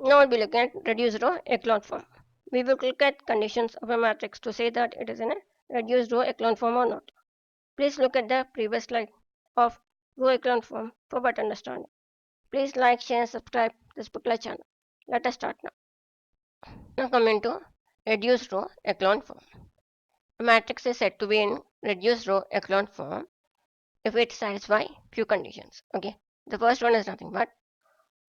Now we'll be looking at reduced row echelon form. We will look at conditions of a matrix to say that it is in a reduced row echelon form or not. Please look at the previous slide of row echelon form for better understanding. Please like, share, and subscribe this particular channel. Let us start now. Now coming to reduced row echelon form. A matrix is said to be in reduced row echelon form if it satisfies few conditions. Okay, the first one is nothing but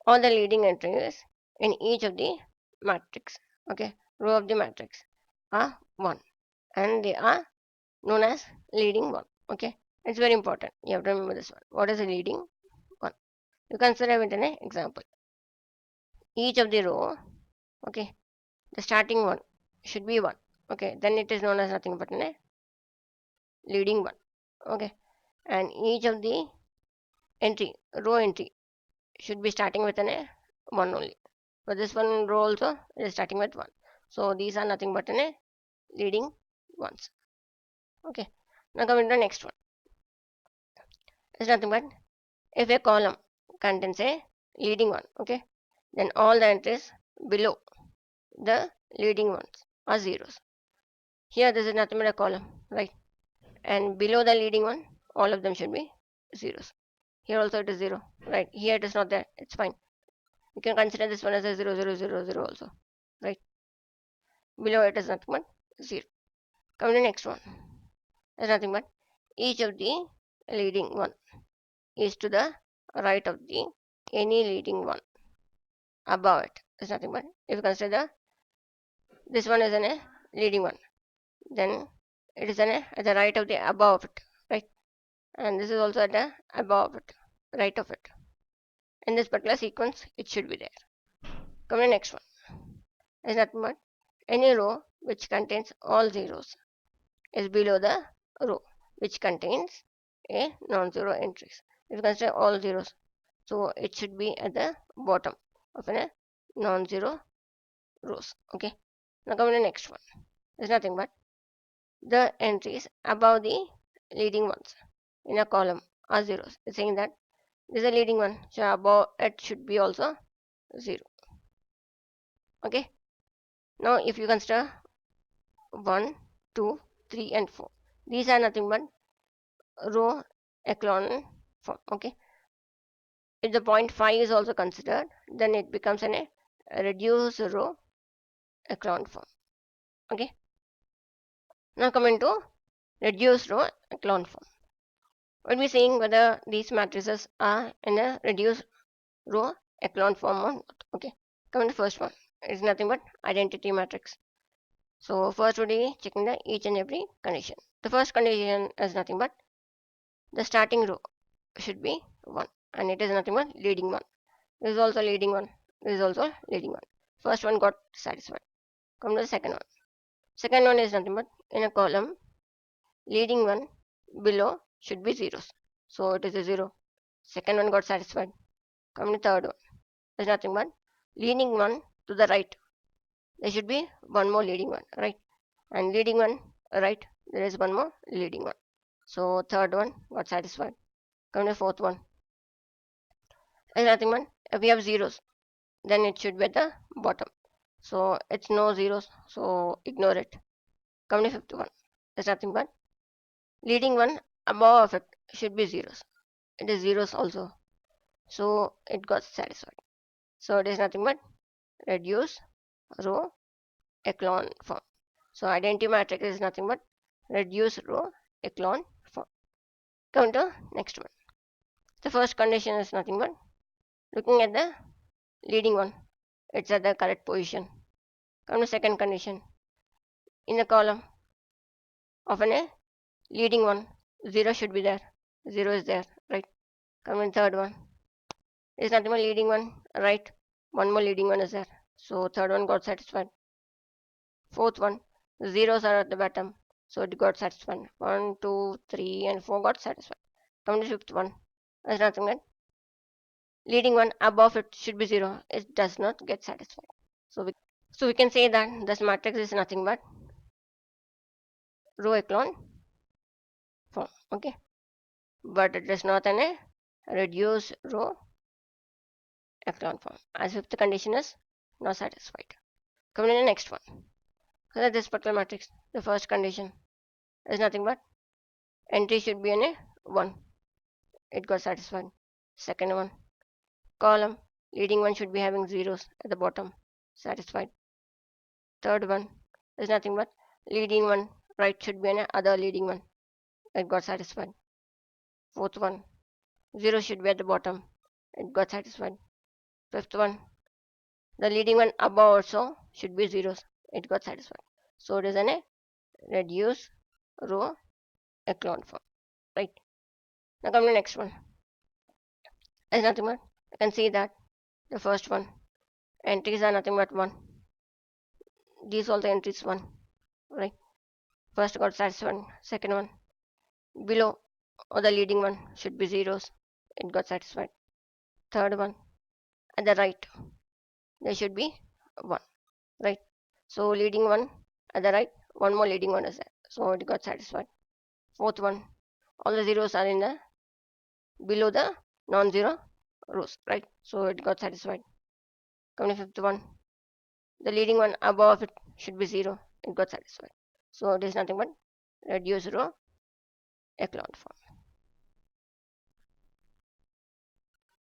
all the leading entries in each of the matrix, okay, row of the matrix are 1 and they are known as leading 1. Okay, it's very important. You have to remember this one. What is a leading 1? You consider it in an example. Each of the row, okay, the starting one should be 1. Okay, then it is known as nothing but a leading 1. Okay, and each of the row entry should be starting with an a 1 only. For this one row also it is starting with 1. So these are nothing but an a leading ones. Okay. Now coming to the next one. It's nothing but if a column contains a leading one, okay, then all the entries below the leading ones are zeros. Here this is nothing but a column, right? And below the leading one, all of them should be zeros. Here also it is 0, right? Here it is not there. It's fine. You can consider this one as a 0, 0, 0, 0 also, right? Below it is nothing but 0. Come to the next one. There's nothing but each of the leading one is to the right of the any leading one above it. There's nothing but if you consider this one is an a leading one, then it is an a at the right of the above it, right? And this is also at the above it, right of it. In this particular sequence, it should be there. Come to the next one. There's nothing but any row which contains all zeros is below the row which contains a non-zero entries. If you consider all zeros, so it should be at the bottom of a non-zero rows. Okay. Now come to the next one. There's nothing but the entries above the leading ones in a column are zeros. It's saying that this is a leading one, so above it should be also 0. Okay. Now if you consider 1, 2, 3 and 4, these are nothing but row echelon form. Okay, if the point 5 is also considered, then it becomes a reduced row echelon form. Okay, now coming to reduced row echelon form, we'll be seeing whether these matrices are in a reduced row echelon form or not. Okay, coming to first one, it's nothing but identity matrix. So first we'll be checking the each and every condition. The first condition is nothing but the starting row should be 1 and it is nothing but leading 1. This is also leading 1. This is also leading 1. First one got satisfied. Come to the second one. Second one is nothing but in a column leading 1 below should be zeros. So it is a 0. Second one got satisfied. Come to the third one. There's nothing but leading 1 to the right. There should be one more leading 1, right? And leading 1 right, there is one more leading 1. So third one got satisfied. Come to the fourth one. There's nothing but if we have zeros, then it should be at the bottom. So it's no zeros, so ignore it. Come to fifth one. There's nothing but leading one above it should be zeros. It is zeros also. So it got satisfied. So it is nothing but reduce row echelon form. So identity matrix is nothing but reduce row echelon form. Come to next one. The first condition is nothing but looking at the leading one. It's at the correct position. Come to second condition. In the column of an A leading one, 0 should be there. 0 is there, right? Come in third one. There's nothing but leading one, right? One more leading one is there. So third one got satisfied. Fourth one, zeros are at the bottom. So it got satisfied. 1, 2, 3 and 4 got satisfied. Come to fifth one. There's nothing but leading one above it should be 0. It does not get satisfied. So we can say that this matrix is nothing but row echelon form. Okay. But it is not an a reduced row echelon form. As if the condition is not satisfied. Coming to the next one. So this particular matrix, the first condition is nothing but entry should be in a 1. It got satisfied. Second one, column leading one should be having zeros at the bottom. Satisfied. Third one is nothing but leading one right should be an other leading one. It got satisfied. Fourth one, 0 should be at the bottom. It got satisfied. Fifth one, the leading one above also should be zeros. It got satisfied. So it is an a reduced row echelon form. Right. Now come to the next one. Is nothing but you can see that the first one entries are nothing but 1. These all the entries 1. Right. First got satisfied. Second one below or the leading one should be zeros. It got satisfied. Third one at the right there should be 1. Right. So leading one at the right, one more leading one is there. So it got satisfied. Fourth one, all the zeros are in the below the non-zero rows, right? So it got satisfied. Coming to fifth one, the leading one above it should be 0. It got satisfied. So it is nothing but reduced row echelon form.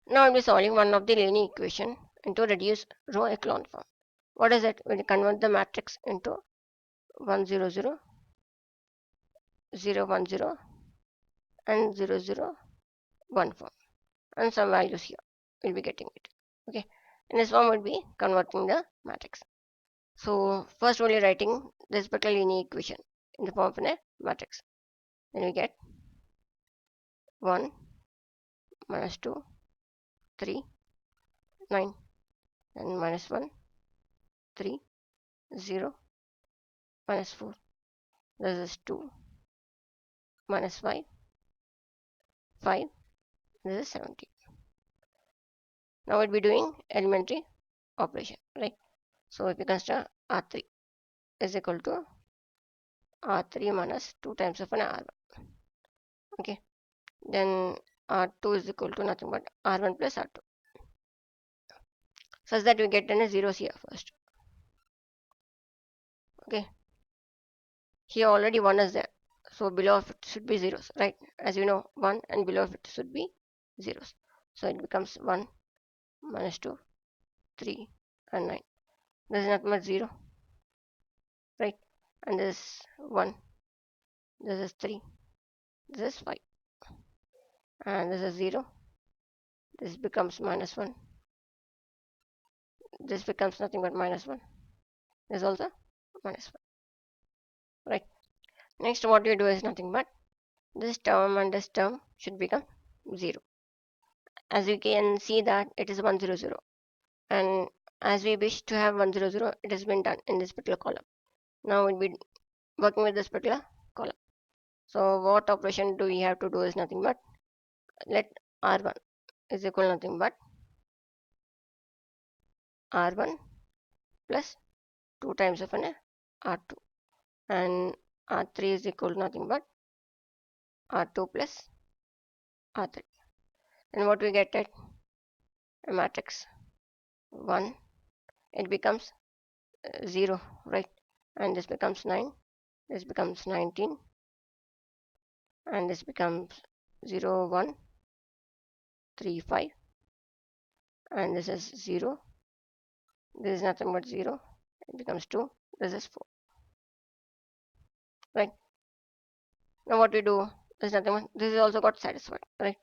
Now I'll be solving one of the linear equation into reduced row echelon form. What is it? We convert the matrix into 1 0 0 0 1 0 and 0 0 1 form, and some values here we'll be getting it. Okay, in this form we'll be converting the matrix. So first only writing this particular linear equation in the form of a matrix. Then we get 1 minus 2 3 9 and minus 1 3 0 minus 4. This is 2 minus 5 5. This is 17. Now we'll be doing elementary operation, right? So if you consider R3 is equal to R3 minus 2 times of an R1. Okay, then R2 is equal to nothing but R1 plus R2, such that we get a zeros here first. Okay, here already 1 is there, so below of it should be zeros, right? As you know, 1 and below of it should be zeros. So it becomes 1 minus 2 3 and 9. This is nothing but 0, right? And this is 1, this is 3, this is 5, and this is 0. This becomes minus 1, this becomes nothing but minus 1, this is also minus 1, right? Next what we do is nothing but this term and this term should become 0. As you can see that it is 1 0 0, and as we wish to have 1 0 0, it has been done in this particular column. Now we'll be working with this particular column. So what operation do we have to do is nothing but let R1 is equal to nothing but R1 plus 2 times of an R2, and R3 is equal to nothing but R2 plus R3. And what we get at a matrix 1, it becomes 0, right? And this becomes 9, this becomes 19, and this becomes 0 1 3 5, and this is 0, this is nothing but 0, it becomes 2, this is 4, right? Now what we do is nothing but this is also got satisfied, right?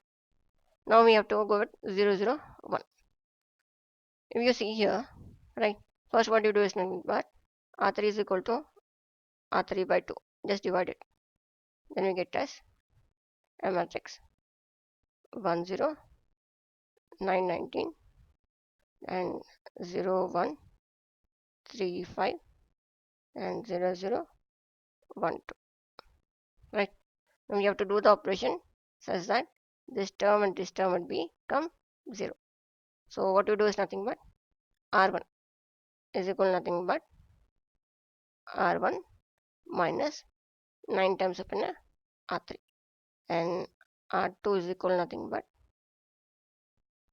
Now we have to go with 0 0 1. If you see here, right, first what you do is nothing but R3 is equal to R3 by 2, just divide it, then we get as a matrix 1 0 9 19 and 0 1 3 5 and 0 0 1 2, right? Now we have to do the operation such that this term and this term would become 0. So what you do is nothing but R1 is equal to nothing but R1 minus 9 times of an R3, and R2 is equal to nothing but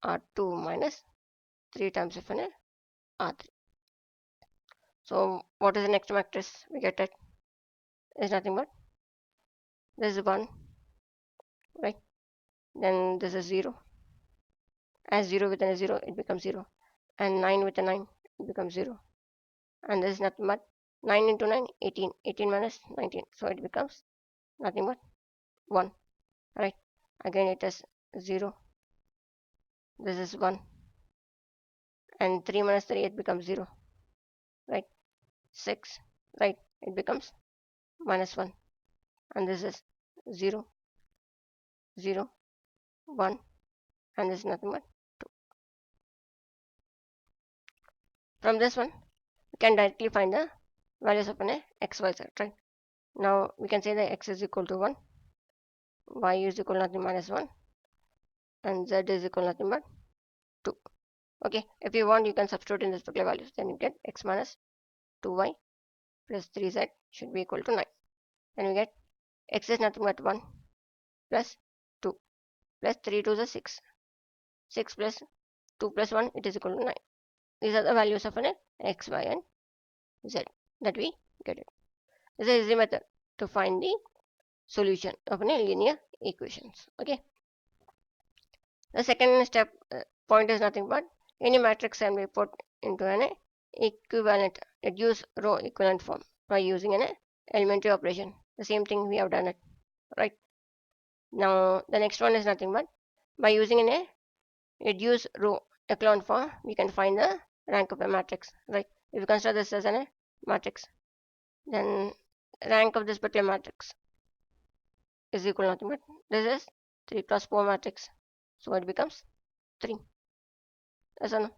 R2 minus 3 times of an R3. So what is the next matrix we get? It is nothing but this is 1, right? Then this is 0. As 0 with a 0, it becomes 0. And 9 with a 9, it becomes 0. And this is nothing but 9 into 9, 18. 18 minus 19. So it becomes nothing but 1, right? Again, it is 0. This is 1. And 3 minus 3, it becomes 0, right? 6, right? It becomes minus 1. And this is 0, 0, 1. And this is nothing but 2. From this one, we can directly find the values of an x, y, z, right? Now we can say that x is equal to 1, y is equal to nothing minus 1, and z is equal to nothing but 2. Okay, if you want, you can substitute in this particular values. Then you get x minus 2y plus 3z should be equal to 9. Then we get x is nothing but 1 plus 2 plus 3 to the 6. 6 plus 2 plus 1, it is equal to 9. These are the values of an x, y, and z that we get it. This is an easy method to find the solution of a linear equations. Okay. The second step point is nothing but any matrix can be put into an equivalent reduced row equivalent form by using an elementary operation. The same thing we have done it, right? Now the next one is nothing but by using an reduced row echelon form, we can find the rank of a matrix, right? If you consider this as a matrix, then rank of this particular matrix is equal to nothing but this is 3 plus 4 matrix, so it becomes 3. Yes or no?